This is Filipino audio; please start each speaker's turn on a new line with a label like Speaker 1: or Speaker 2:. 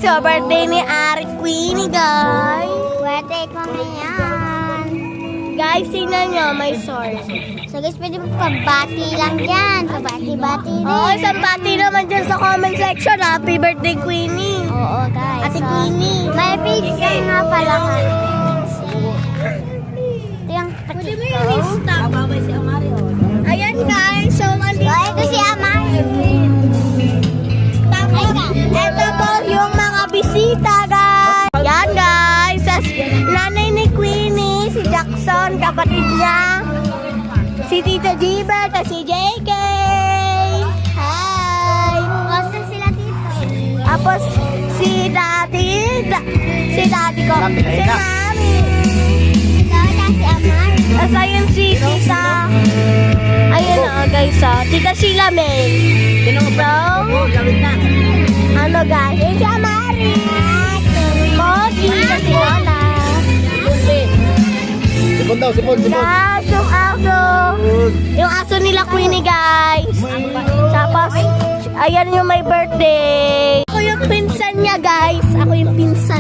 Speaker 1: so birthday ni Ari Queenie, guys.
Speaker 2: Birthday ko ngayon.
Speaker 1: Guys, tingnan nyo, may sword.
Speaker 2: So guys, pwede mo pabati lang dyan. Pabati-bati rin.
Speaker 1: Oo, isang bati naman dyan sa comment section. Happy birthday, Queenie.
Speaker 2: Oo, guys.
Speaker 1: Ate Queenie.
Speaker 2: May pizza nga pala kami. Ito yung
Speaker 1: Pwede mo yung i-stop. Ayan, guys. So, andito.
Speaker 2: Oh, ito si Amay.
Speaker 1: Tapos, ito po yung mga bisita, guys. Yan, guys. Nanay ni Queenie, si Jackson, kapatid niya. Si Tita Jiba, at si JK. Hi.
Speaker 2: Basta sila dito.
Speaker 1: Tapos, si Daddy ko. Si Mami.
Speaker 2: Ito si Amay.
Speaker 1: Tapos, ayun si Tita. Ayun guys, Tita Sheila May. So, ano guys, yun si Amari. Kogi, si Lola.
Speaker 3: Sipon daw, sipon.
Speaker 1: Guys, yung aso. Yung aso nila Queenie, guys. Tapos, ayan yung may birthday. Ako yung pinsan niya, guys. Ako yung pinsan.